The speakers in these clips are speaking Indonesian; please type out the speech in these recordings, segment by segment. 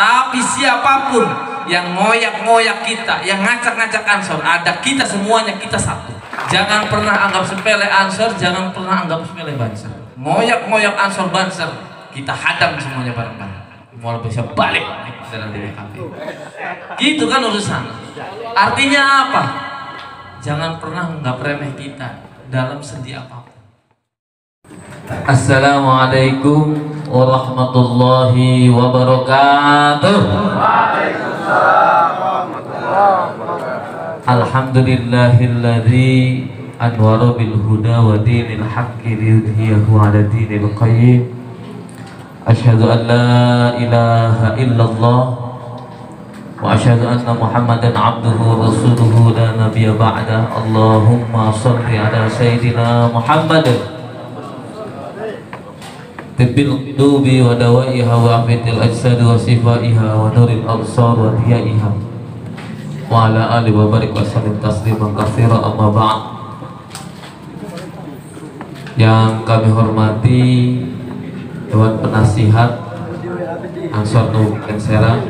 Tapi siapapun yang ngoyak-ngoyak kita, yang ngacak-ngacak Ansor, ada kita semuanya, kita satu. Jangan pernah anggap sepele Ansor, jangan pernah anggap sepele Banser. Ngoyak-ngoyak Ansor Banser, kita hadang semuanya bareng-bareng. Mau bisa balik dalam DPKP. Gitu kan urusan. Artinya apa? Jangan pernah anggap remeh kita dalam segi apapun. Assalamualaikum warahmatullahi wabarakatuh. Alhamdulillahilladzi anwara bil huda wa dinil haqqi liyudhiyahu ala dinil qayyim. Asyhadu an la ilaha illallah wa asyhadu anna Muhammadan abduhu wa rasuluhu la nabiyya ba'da. Allahumma shalli ala sayyidina Muhammad tibbil dubi wa dawaiha wa afitil ajsad wa sifaiha wa nuril absar wa diyaiha wa ala alihi wa barik wa sallim tasliman katsira, amma ba'd. Yang kami hormati Dewan Penasihat Ansor Kabupaten Serang,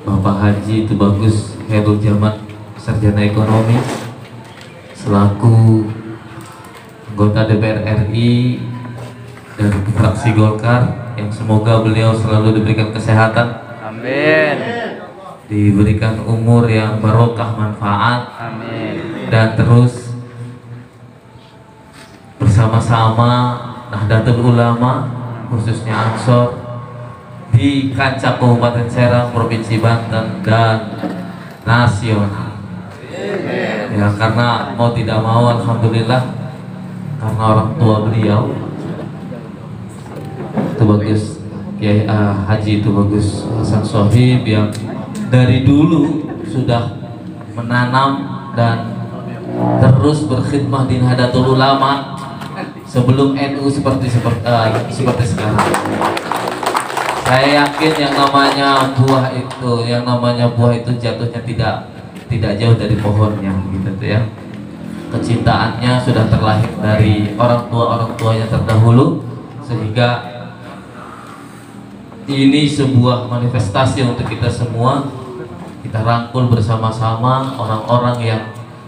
Bapak Haji Tubagus Khairul Jaman, Sarjana Ekonomi, selaku anggota DPR RI dari fraksi Golkar, yang semoga beliau selalu diberikan kesehatan, amin, diberikan umur yang barokah manfaat, amin, dan terus bersama-sama Nahdlatul Ulama khususnya Ansor di kancah Kabupaten Serang, Provinsi Banten, dan nasional. Ya, karena mau tidak mau, alhamdulillah, karena orang tua beliau Tubagus Kiai Haji Tubagus Hasan Sohib yang dari dulu sudah menanam dan terus berkhidmah di Nahdlatul Ulama sebelum NU seperti sekarang. Saya yakin yang namanya buah itu jatuhnya tidak jauh dari pohonnya, gitu tuh ya. Kecintaannya sudah terlahir dari orang tuanya terdahulu, sehingga ini sebuah manifestasi untuk kita semua. Kita rangkul bersama-sama orang-orang yang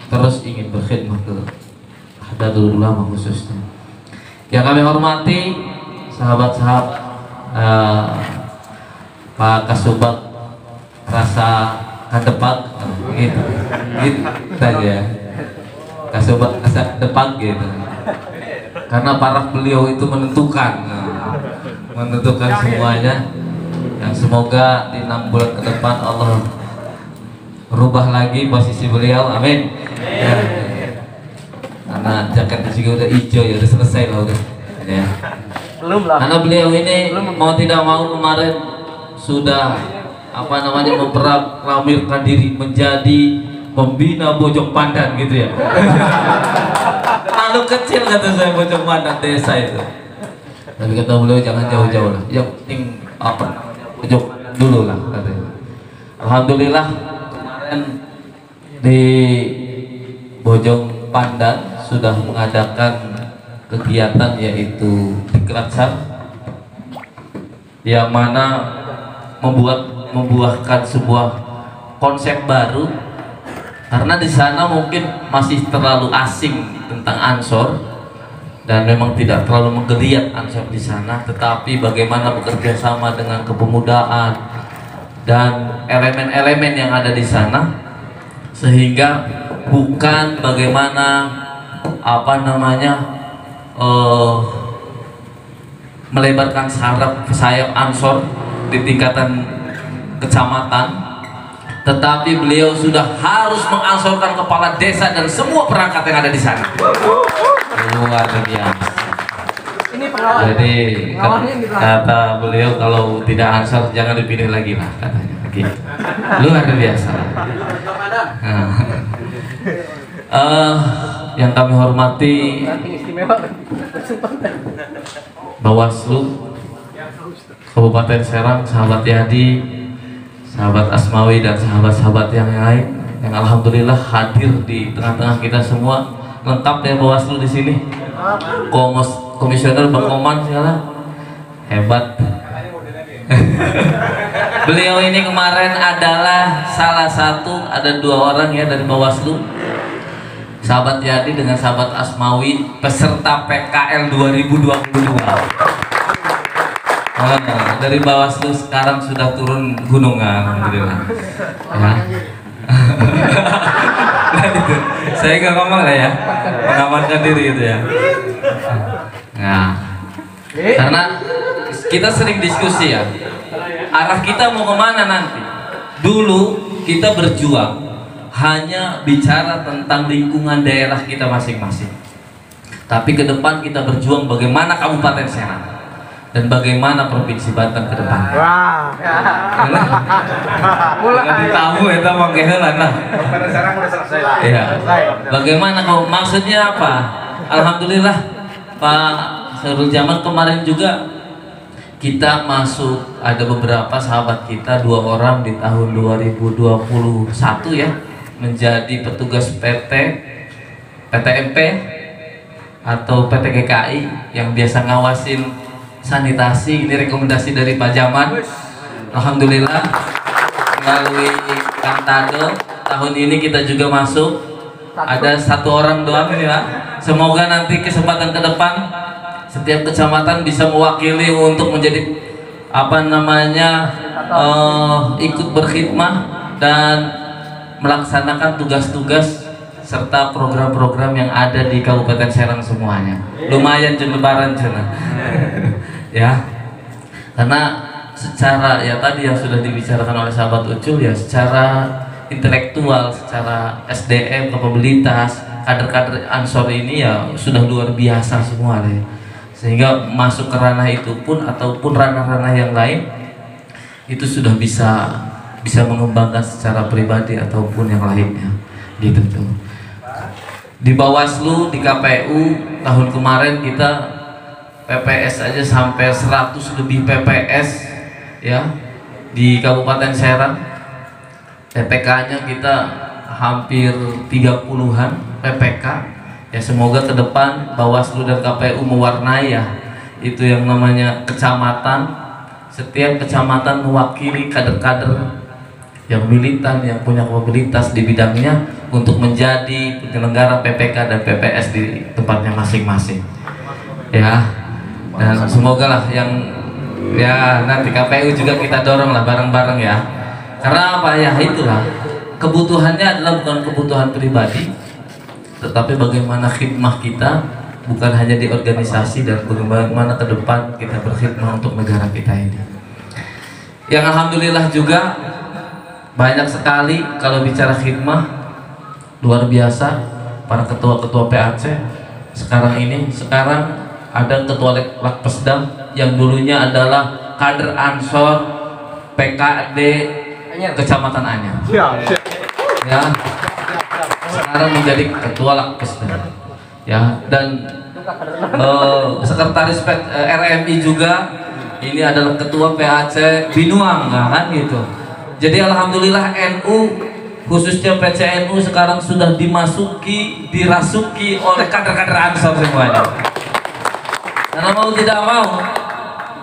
terus ingin berkhidmat ke Nahdlatul Ulama khususnya. Yang kami hormati sahabat-sahabat Pak Kasubag Rasa Kandepak, gitu saja. Kasubag Rasa Kandepak, gitu. Karena para beliau itu menentukan semuanya. Yang semoga di 6 bulan ke depan Allah rubah lagi posisi beliau, amin. Ya. Karena jaketnya juga udah hijau, ya udah selesai lah udah. Ya. Belum lah. Karena beliau ini mau tidak mau kemarin sudah memproklamirkan diri menjadi pembina Bojong Pandan, gitu ya. Terlalu kecil kata saya Bojong Pandan desa itu. Tapi kata beliau jangan jauh-jauh lah, yang penting Bojong dulu lah katanya. Alhamdulillah kemarin di Bojong Pandan sudah mengadakan kegiatan yaitu Diklat yang mana membuahkan sebuah konsep baru, karena di sana mungkin masih terlalu asing tentang Ansor dan memang tidak terlalu menggeliat Ansor di sana, tetapi bagaimana bekerja sama dengan kepemudaan dan elemen-elemen yang ada di sana, sehingga bukan bagaimana melebarkan sayap Ansor di tingkatan kecamatan, tetapi beliau sudah harus mengansorkan kepala desa dan semua perangkat yang ada di sana. Luar biasa. Ini pengalaman. Jadi kata beliau kalau tidak Ansor jangan dipilih lagi lah, katanya. Gitu. Luar biasa. Yang kami hormati Bawaslu Kabupaten Serang, sahabat Yadi, sahabat Asmawi, dan sahabat-sahabat yang lain yang alhamdulillah hadir di tengah-tengah kita semua. Lengkap ya Bawaslu di sini. Komisioner Bang Oman segala hebat. Beliau ini kemarin adalah salah satu, ada 2 orang ya dari Bawaslu, sahabat Yadi dengan sahabat Asmawi, peserta PKL 2022. Dari Bawaslu sekarang sudah turun gunungan, alhamdulillah. Ya. Saya nggak ngomong lah ya, mengamankan diri itu ya. Nah, karena kita sering diskusi ya, arah kita mau kemana nanti. Dulu kita berjuang hanya bicara tentang lingkungan daerah kita masing-masing, tapi ke depan kita berjuang bagaimana Kabupaten Serang dan bagaimana Provinsi Banten ke depan. Wah. Mulai tahu ya tamang kehelan lah. Pada sekarang udah selesai. Ya. Bagaimana kau maksudnya apa? Alhamdulillah Pak Khairul Zaman kemarin juga kita masuk, ada beberapa sahabat kita 2 orang di tahun 2021 ya menjadi petugas PTMP atau PT GKI yang biasa ngawasin sanitasi. Ini rekomendasi dari Pak Jaman. Alhamdulillah melalui Kang Tado tahun ini kita juga masuk, ada 1 orang doang ini Pak. Semoga nanti kesempatan ke depan setiap kecamatan bisa mewakili untuk menjadi ikut berkhidmah dan melaksanakan tugas-tugas serta program-program yang ada di Kabupaten Serang semuanya. Lumayan lebaran cina. Ya, karena secara ya tadi yang sudah dibicarakan oleh sahabat Ucul ya, secara intelektual, secara SDM, kapabilitas kader-kader Ansor ini ya sudah luar biasa semua deh. Sehingga masuk ke ranah itu pun ataupun ranah-ranah yang lain itu sudah bisa mengembangkan secara pribadi ataupun yang lainnya gitu tuh. Di Bawaslu, di KPU tahun kemarin kita PPS aja sampai 100 lebih PPS ya di Kabupaten Serang. PPK-nya kita hampir 30-an PPK. Ya semoga ke depan Bawaslu dan KPU mewarnai ya itu yang namanya kecamatan. Setiap kecamatan mewakili kader-kader yang militan, yang punya kapabilitas di bidangnya untuk menjadi penyelenggara PPK dan PPS di tempatnya masing-masing. Ya, dan semoga lah yang ya nanti KPU juga kita dorong lah bareng-bareng ya. Karena apa ya, itulah kebutuhannya adalah bukan kebutuhan pribadi, tetapi bagaimana khidmah kita bukan hanya di organisasi dan bagaimana ke depan kita berkhidmah untuk negara kita ini. Yang alhamdulillah juga banyak sekali kalau bicara khidmah luar biasa para ketua-ketua PAC sekarang ada ketua Lakpesdam yang dulunya adalah kader Ansor PKD Kecamatan Anyar. Ya, sekarang menjadi ketua Lakpesdam. Ya, dan sekretaris RMI juga ini adalah ketua PAC Binuang kan gitu. Jadi alhamdulillah NU khususnya PCNU sekarang sudah dirasuki oleh kader-kader Ansor semuanya. Karena mau tidak mau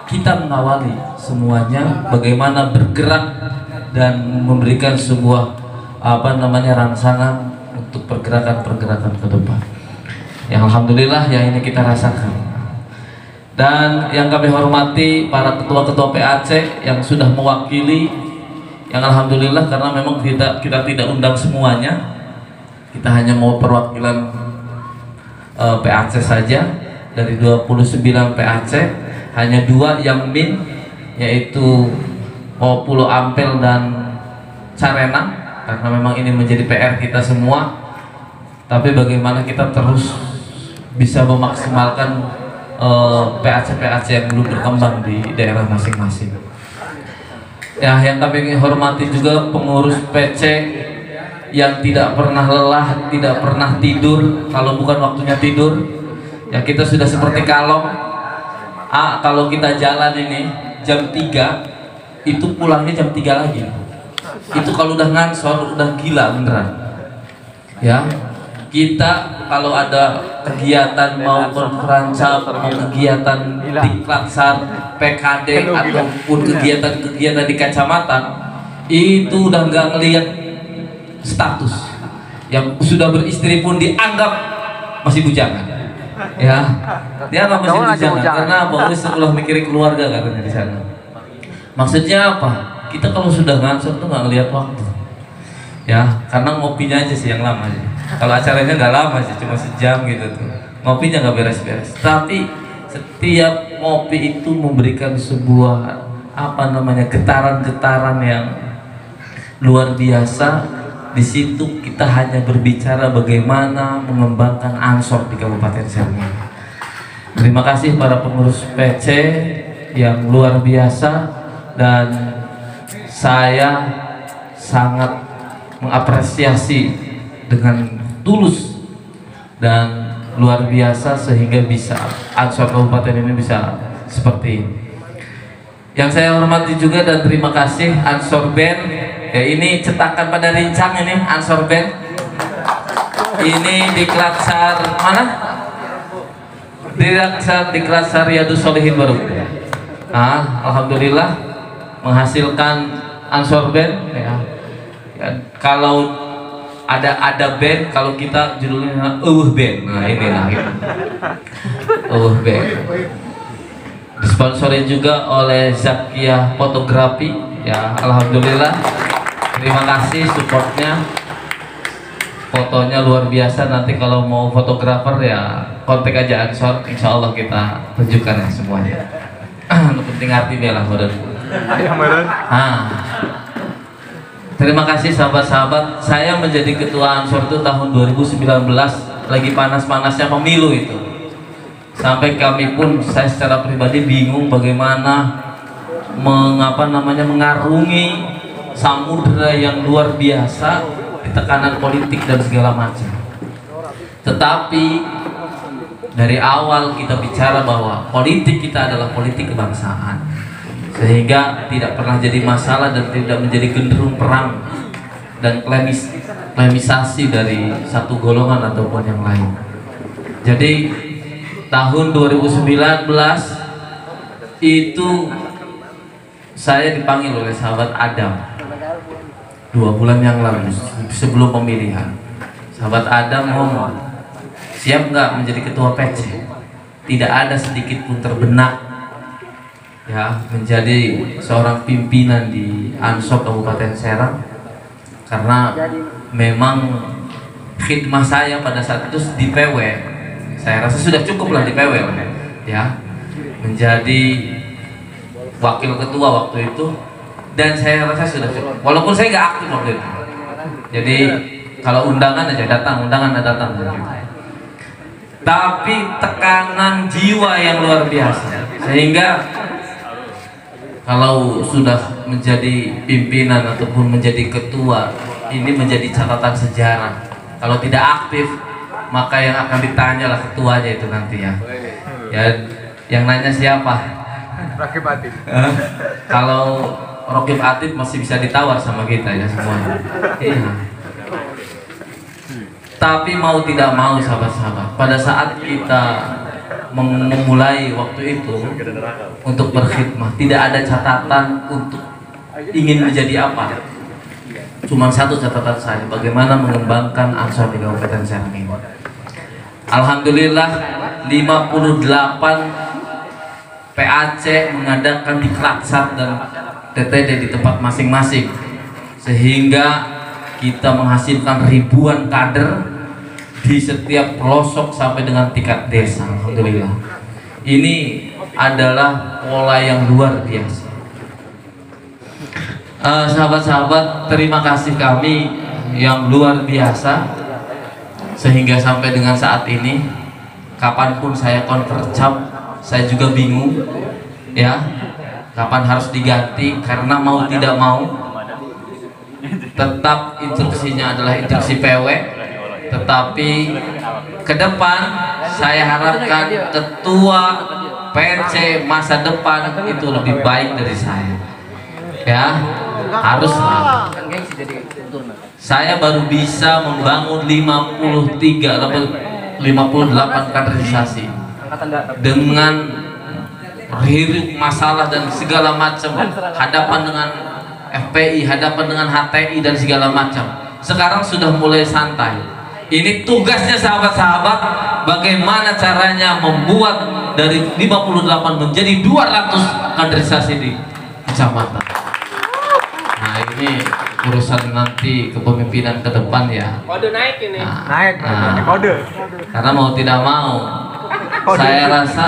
kita mengawali semuanya bagaimana bergerak dan memberikan sebuah rangsangan untuk pergerakan-pergerakan ke depan. Yang alhamdulillah yang ini kita rasakan. Dan yang kami hormati para ketua-ketua PAC yang sudah mewakili, yang alhamdulillah karena memang kita tidak undang semuanya, kita hanya mau perwakilan PAC saja. Dari 29 PAC hanya 2 yang min, yaitu Pulau Ampel dan Carena, karena memang ini menjadi PR kita semua. Tapi bagaimana kita terus bisa memaksimalkan PAC-PAC yang belum berkembang di daerah masing-masing. Ya, yang kami hormati juga pengurus PC yang tidak pernah lelah, tidak pernah tidur kalau bukan waktunya tidur. Ya, kita sudah seperti kalau kita jalan ini jam 3 itu pulangnya jam 3 lagi. Itu kalau udah ngansor udah gila beneran. Ya, kita kalau ada kegiatan maupun perancang kegiatan di Klatsar, PKD ataupun kegiatan-kegiatan di kecamatan itu udah nggak ngelihat status. Yang sudah beristri pun dianggap masih bujangan. Ya, dia nggak masih bujangan karena apa? Udah setelah mikirin keluarga katanya di sana. Maksudnya apa? Kita kalau sudah ngansor tuh nggak ngelihat waktu. Ya, karena ngopinya aja sih yang lama sih. Kalau acaranya nggak lama sih, cuma sejam gitu tuh. Ngopinya nggak beres-beres. Tapi setiap ngopi itu memberikan sebuah getaran-getaran yang luar biasa. Di situ kita hanya berbicara bagaimana mengembangkan Ansor di Kabupaten Serang. Terima kasih para pengurus PC yang luar biasa, dan saya sangat mengapresiasi dengan tulus dan luar biasa sehingga bisa Ansor Kabupaten ini bisa seperti ini. Yang saya hormati juga dan terima kasih Ansor Band. Ya, ini cetakan pada rincang ini Ansor Band. Ini di Klatsar mana? Di Klatsar Riyadus Shalihin baru. Nah, alhamdulillah menghasilkan Ansor Band. Ya. Ya, kalau ada band, kalau kita judulnya Band. Nah, inilah gitu. Band. Disponsori juga oleh Zakia Fotografi. Ya, alhamdulillah. Terima kasih supportnya, fotonya luar biasa. Nanti kalau mau fotografer ya kontak aja Ansor, insya Allah kita tunjukkan ya semuanya. Penting hati lah terima kasih sahabat-sahabat. Saya menjadi ketua Ansor itu tahun 2019, lagi panas-panasnya pemilu itu. Sampai kami pun, saya secara pribadi bingung bagaimana mengarungi samudera yang luar biasa di tekanan politik dan segala macam. Tetapi dari awal kita bicara bahwa politik kita adalah politik kebangsaan, sehingga tidak pernah jadi masalah dan tidak menjadi genderung perang dan klemisasi dari satu golongan ataupun yang lain. Jadi tahun 2019 itu saya dipanggil oleh sahabat Adam 2 bulan yang lalu sebelum pemilihan. Sahabat Adam ngomong, siap nggak menjadi ketua PC? Tidak ada sedikit pun terbenak ya menjadi seorang pimpinan di Ansor Kabupaten Serang, karena memang khidmah saya pada saat itu di PW, saya rasa sudah cukup lah di PW ya, menjadi wakil ketua waktu itu. Dan saya rasa sudah cukup, walaupun saya nggak aktif waktu itu. Jadi kalau undangan aja datang, tapi tekanan jiwa yang luar biasa, sehingga kalau sudah menjadi pimpinan ataupun menjadi ketua, ini menjadi catatan sejarah. Kalau tidak aktif, maka yang akan ditanya lah ketuanya itu nanti ya. Ya, yang nanya siapa? Rakib Atib. Kalau Rakib Atib masih bisa ditawar sama kita ya semuanya. Iya. Tapi mau tidak mau sahabat-sahabat, pada saat kita memulai waktu itu untuk berkhidmah, tidak ada catatan untuk ingin menjadi apa. Cuma satu catatan saya, bagaimana mengembangkan Ansor di Kabupaten Serang ini. Alhamdulillah 58 PAC mengadakan di Klatsar dan TTD di tempat masing-masing, sehingga kita menghasilkan ribuan kader di setiap pelosok sampai dengan tingkat desa. Alhamdulillah, ini adalah pola yang luar biasa. Sahabat-sahabat, terima kasih kami yang luar biasa, sehingga sampai dengan saat ini kapanpun saya convert cap, saya juga bingung ya kapan harus diganti, karena mau tidak mau tetap instruksinya adalah instruksi PW, tetapi ke depan saya harapkan ketua PC masa depan itu lebih baik dari saya ya, haruslah. Saya baru bisa membangun 53 58 kaderisasi Angkatan darat. dengan hiruk masalah dan segala macam, hadapan dengan FPI, hadapan dengan HTI dan segala macam. Sekarang sudah mulai santai. Ini tugasnya sahabat-sahabat, bagaimana caranya membuat dari 58 menjadi 200 kaderisasi di kecamatan. Nah, ini urusan nanti kepemimpinan ke depan ya. Kode naik ini. Naik. Kode. Karena mau tidak mau, saya rasa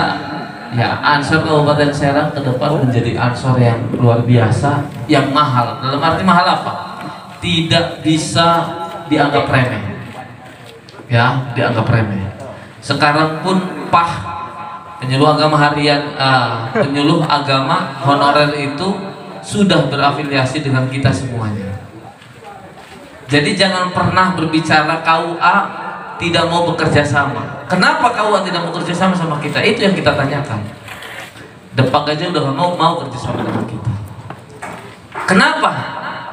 ya Ansor Kabupaten Serang ke depan menjadi Ansor yang luar biasa, yang mahal. Dalam arti mahal apa? Tidak bisa dianggap remeh. Ya, dianggap remeh. Sekarang pun PAH, penyuluh agama harian, penyuluh agama honorer itu sudah berafiliasi dengan kita semuanya. Jadi jangan pernah berbicara KUA tidak mau bekerja sama. Kenapa KUA tidak mau bekerja sama sama kita? Itu yang kita tanyakan. Depak aja udah mau kerja sama dengan kita. Kenapa?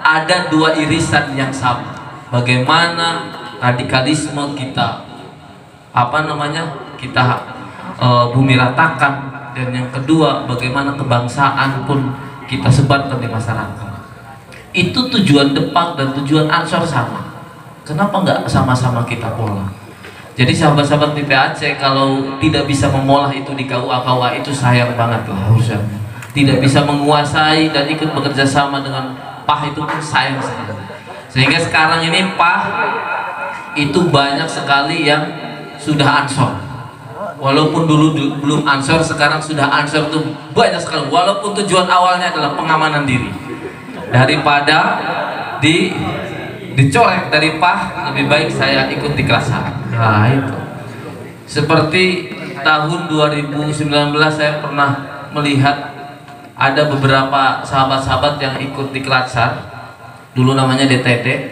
Ada dua irisan yang sama. Bagaimana radikalisme kita kita bumi ratakan, dan yang kedua bagaimana kebangsaan pun kita sebarkan di masyarakat. Itu tujuan Depak dan tujuan Ansor sama. Kenapa nggak sama-sama kita pola? Jadi sahabat-sahabat PPAC kalau tidak bisa memolah itu di KUA itu sayang banget lah urusannya. Tidak bisa menguasai dan ikut bekerja sama dengan PAH itu pun sayang sekali. Sehingga sekarang ini PAH itu banyak sekali yang sudah Ansor. Walaupun dulu belum Ansor, sekarang sudah Ansor tuh banyak sekali. Walaupun tujuan awalnya adalah pengamanan diri. Daripada dicorek dari PAH, lebih baik saya ikut di kelas A. Nah itu. Seperti tahun 2019 saya pernah melihat ada beberapa sahabat-sahabat yang ikut di kelas A. Dulu namanya DTD.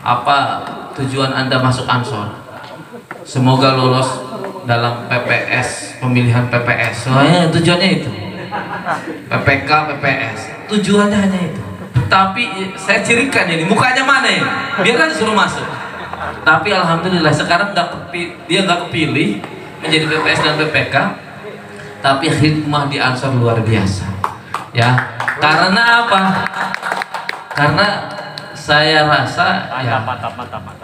Apa tujuan Anda masuk Ansor? Semoga lolos dalam PPS, pemilihan PPS. Soalnya tujuannya itu. PPK, PPS. Tujuannya hanya itu. Tapi saya cirikan ini, mukanya mana ini? Biar aja suruh masuk. Tapi alhamdulillah sekarang dia nggak kepilih menjadi PPS dan PPK. Tapi hikmah di Ansor luar biasa. Ya, karena apa? Karena saya rasa ya,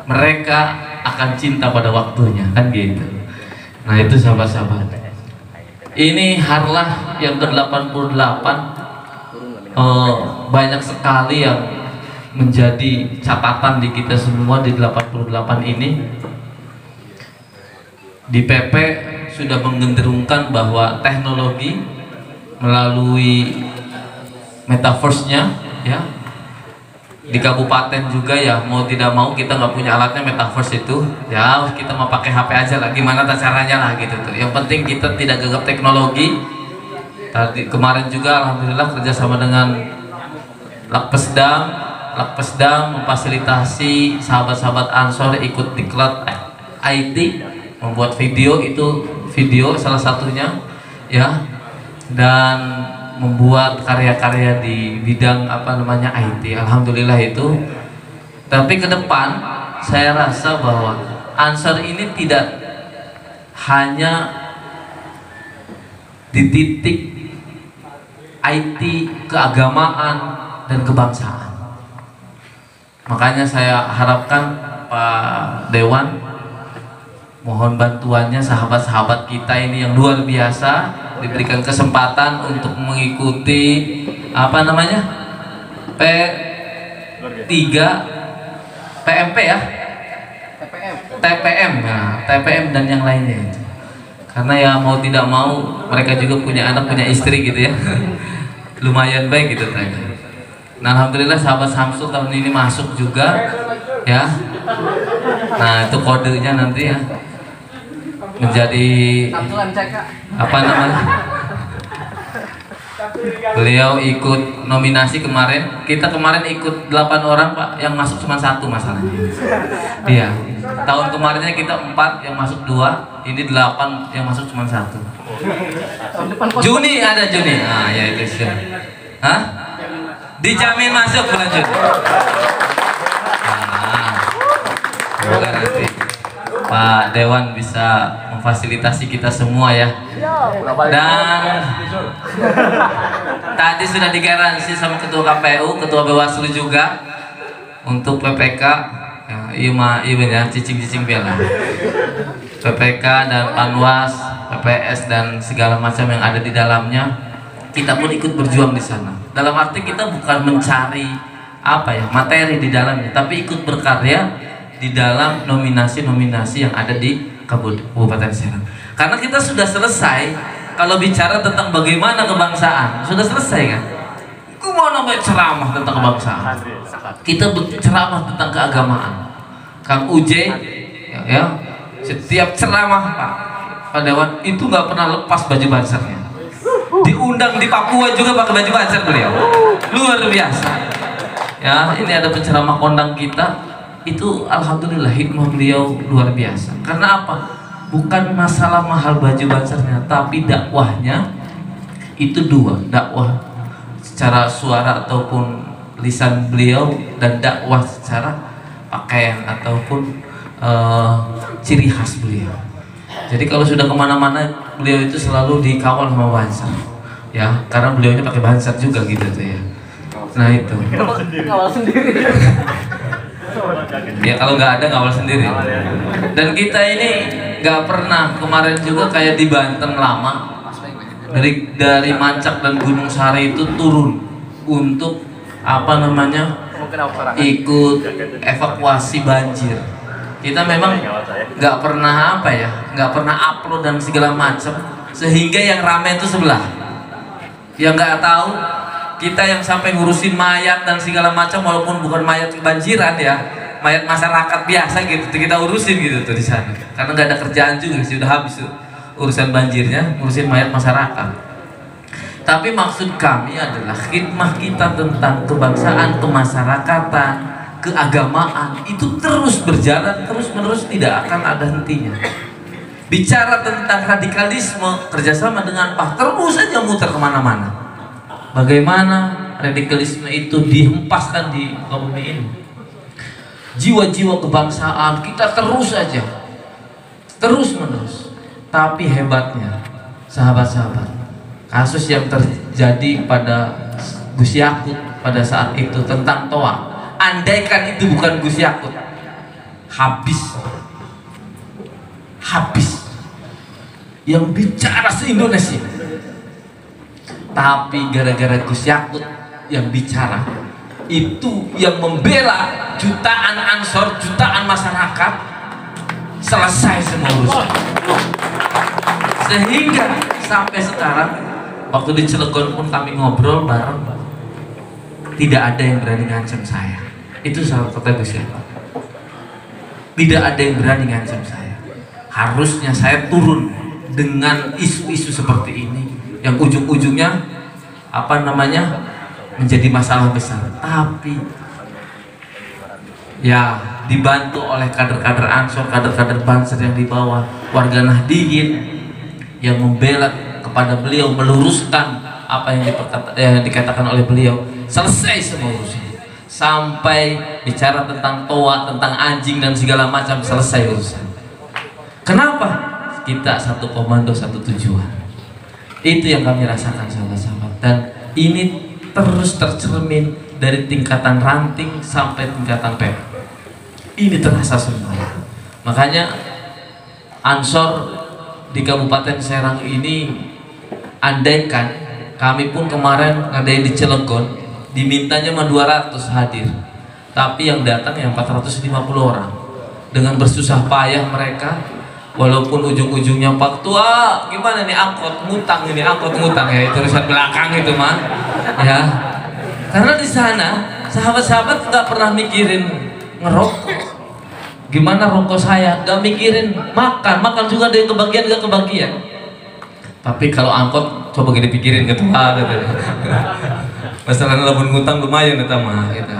mereka akan cinta pada waktunya, kan gitu. Nah itu sahabat-sahabat. Ini Harlah yang ke-88, banyak sekali yang menjadi catatan di kita semua di 88 ini. Di PP sudah menggenderungkan bahwa teknologi melalui metaverse-nya ya, di kabupaten juga ya, mau tidak mau kita nggak punya alatnya metaverse itu ya, kita mau pakai HP aja lah, gimana caranya lah gitu tuh. Yang penting kita tidak gegap teknologi. Tadi kemarin juga alhamdulillah kerjasama dengan Lakpesdam memfasilitasi sahabat-sahabat Ansor ikut diklat IT, membuat video, itu video salah satunya ya, dan membuat karya-karya di bidang IT. Alhamdulillah itu. Tapi ke depan saya rasa bahwa Ansor ini tidak hanya di titik IT, keagamaan dan kebangsaan. Makanya saya harapkan Pak Dewan mohon bantuannya, sahabat-sahabat kita ini yang luar biasa diberikan kesempatan untuk mengikuti P3 PMP ya, TPM nah, TPM dan yang lainnya itu. Karena ya mau tidak mau mereka juga punya anak, punya istri gitu ya. Lumayan baik gitu tanya. Nah alhamdulillah sahabat Samsul tahun ini masuk juga ya. Nah itu kodenya nanti ya, menjadi beliau ikut nominasi kemarin. Kita kemarin ikut 8 orang Pak, yang masuk cuma 1 masalahnya. Iya. Tahun kemarinnya kita 4, yang masuk 2, ini 8, yang masuk cuma 1. Juni ada Juni. Ah ya itu sih. Hah? Dijamin masuk bulan Juni. Nah, semoga nanti. Pak Dewan bisa memfasilitasi kita semua ya. Dan tadi sudah digaransi sama Ketua KPU, Ketua Bawaslu juga untuk PPK. Iya cicing-cicing bela. PPK dan Panwas, PPS dan segala macam yang ada di dalamnya, kita pun ikut berjuang di sana. Dalam arti kita bukan mencari materi di dalamnya, tapi ikut berkarya di dalam nominasi-nominasi yang ada di Kabupaten Serang. Karena kita sudah selesai kalau bicara tentang bagaimana kebangsaan, sudah selesai kan? Kemana ceramah tentang kebangsaan? Kita berceramah tentang keagamaan. Kang Uje, ya, setiap ceramah Pak Dewan itu nggak pernah lepas baju bansernya. Diundang di Papua juga pakai baju banser beliau, luar biasa. Ya, ini ada penceramah kondang kita, itu alhamdulillah hikmah beliau luar biasa. Karena apa? Bukan masalah mahal baju bansernya, tapi dakwahnya itu dua, dakwah secara suara ataupun lisan beliau dan dakwah secara pakaian ataupun ciri khas beliau. Jadi kalau sudah kemana-mana beliau itu selalu dikawal sama banser, ya, karena beliaunya pakai banser juga gitu tuh ya. Nah itu. Ngawal sendiri. Ya kalau nggak ada ngawal sendiri. Dan kita ini nggak pernah, kemarin juga kayak di Banten lama, dari Mancak dan Gunung Sari itu turun untuk ikut evakuasi banjir. Kita memang nggak pernah nggak pernah upload dan segala macam, sehingga yang ramai itu sebelah. Yang nggak tahu kita yang sampai ngurusin mayat dan segala macam, walaupun bukan mayat kebanjiran ya, mayat masyarakat biasa gitu, kita urusin gitu tuh di sana. Karena nggak ada kerjaan juga sih, udah habis tuh urusan banjirnya, ngurusin mayat masyarakat. Tapi maksud kami adalah khidmah kita tentang kebangsaan, kemasyarakatan, keagamaan itu terus berjalan, terus-menerus, tidak akan ada hentinya. Bicara tentang radikalisme, kerjasama dengan PAH terus saja muter kemana-mana. Bagaimana radikalisme itu dihempaskan di bumi ini. Jiwa-jiwa kebangsaan kita terus saja, terus-menerus. Tapi hebatnya, sahabat-sahabat, kasus yang terjadi pada Gus Yakut pada saat itu tentang Toa, andaikan itu bukan Gus Yakut, habis yang bicara se-Indonesia. Tapi gara-gara Gus Yakut yang bicara, itu yang membela jutaan ansor, jutaan masyarakat, selesai semua urusan. Sehingga sampai sekarang, waktu di Cilegon pun kami ngobrol bareng, tidak ada yang berani ngancam saya. Itu salah kata Gus Yakut. Tidak ada yang berani ngancam saya. Harusnya saya turun dengan isu-isu seperti ini, yang ujung-ujungnya menjadi masalah besar. Tapi ya dibantu oleh kader-kader Ansor, kader-kader Banser yang di bawah, warga Nahdliyin yang membela kepada beliau, meluruskan apa yang dikatakan oleh beliau, selesai semua urusan. Sampai bicara tentang Toa, tentang anjing dan segala macam, selesai urusan. Kenapa? Kita satu komando, satu tujuan. Itu yang kami rasakan, sahabat-sahabat. Dan ini terus tercermin dari tingkatan ranting sampai tingkatan PEP. Ini terasa semua. Makanya Ansor di Kabupaten Serang ini, andaikan kami pun kemarin ngadain di Cilegon, dimintanya mah 200 hadir, tapi yang datang yang 450 orang. Dengan bersusah payah mereka, walaupun ujung-ujungnya Pak Tua gimana nih, angkot ngutang ya, itu urusan belakang itu mah ya. Karena di sana sahabat-sahabat nggak pernah mikirin ngerokok, gimana rokok saya, nggak mikirin makan juga ada yang kebagian nggak kebagian. Tapi kalau angkot coba kita pikirin ketua gitu. Masalah labun ngutang lumayan kita mah gitu.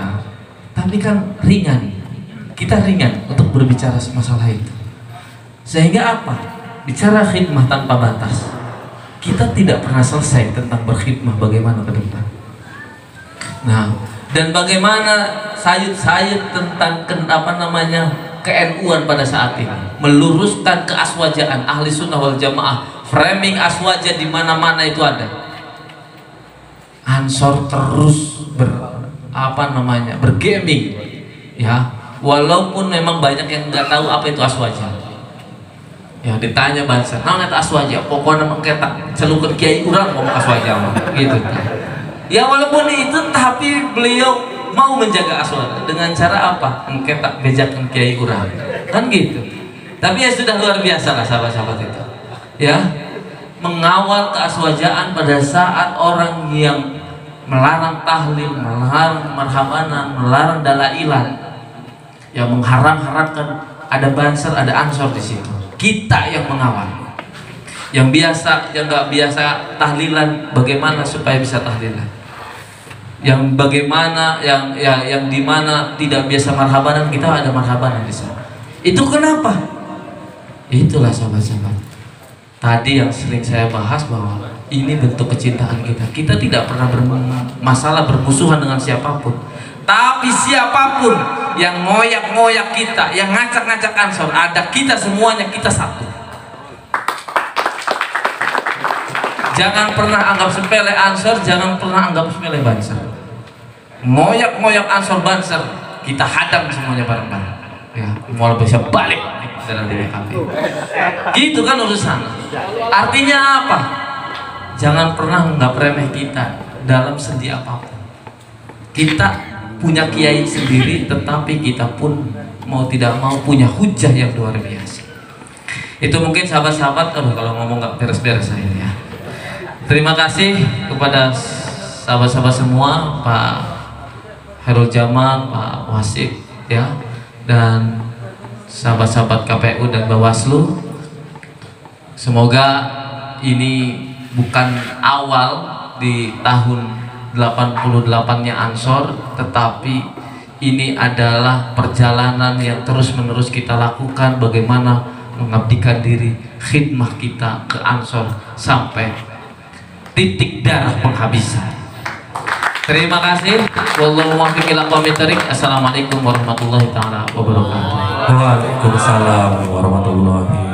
Tapi kan ringan, kita ringan untuk berbicara masalah itu. Sehingga apa? Bicara khidmah tanpa batas, kita tidak pernah selesai tentang berkhidmah bagaimana ke depan. Nah, dan bagaimana sayut-sayut tentang ke-NU-an pada saat ini, meluruskan keaswajaan ahli sunnah wal jamaah. Framing aswaja di mana-mana itu ada. Ansor terus bergaming, ya, walaupun memang banyak yang nggak tahu apa itu aswaja. Ya ditanya bahasa, nah itu aswaja, pokoknya mengketak celukan kiai urang ngomong aswaja, gitu. Ya walaupun itu, tapi beliau mau menjaga aswaja dengan cara apa? Mengketak bejakan kiai urang, kan gitu. Tapi ya sudah luar biasa lah sahabat-sahabat itu, ya, mengawal keaswajaan pada saat orang yang melarang tahlil, melarang marhabanan, melarang dalailan, yang mengharam-haramkan ada banser, ada ansor di situ. Kita yang mengawal, yang nggak biasa tahlilan, bagaimana supaya bisa tahlilan? Yang bagaimana, yang dimana tidak biasa marhabanan, kita ada marhabanan di sana. Itu kenapa? Itulah sahabat-sahabat. Tadi yang sering saya bahas bahwa ini bentuk kecintaan kita. Kita tidak pernah bermasalah bermusuhan dengan siapapun. Tapi siapapun yang ngoyak-ngoyak kita, yang ngacak-ngacak ansor, ada kita semuanya, kita satu. Jangan pernah anggap sepele ansor, jangan pernah anggap sepele banser. Ngoyak-ngoyak ansor banser, kita hadam semuanya bareng-bareng. Ya, mau bisa balik dalam diri kami. Gitu kan urusan. Artinya apa? Jangan pernah nggak remeh kita dalam sendi apapun. Kita punya kiai sendiri, tetapi kita pun mau tidak mau punya hujah yang luar biasa. Itu mungkin sahabat-sahabat, kalau ngomong nggak beres-beres saya ya. Terima kasih kepada sahabat-sahabat semua, Pak Khairul Jamal, Pak Wasik, ya, dan sahabat-sahabat KPU dan Bawaslu. Semoga ini bukan awal di tahun 88-nya Ansor, tetapi ini adalah perjalanan yang terus-menerus kita lakukan, bagaimana mengabdikan diri, khidmah kita ke Ansor sampai titik darah penghabisan. Terima kasih. Wallahu muwaffiq ila aqwamit thariq. Assalamualaikum warahmatullahi taala wabarakatuh. Waalaikumsalam warahmatullahi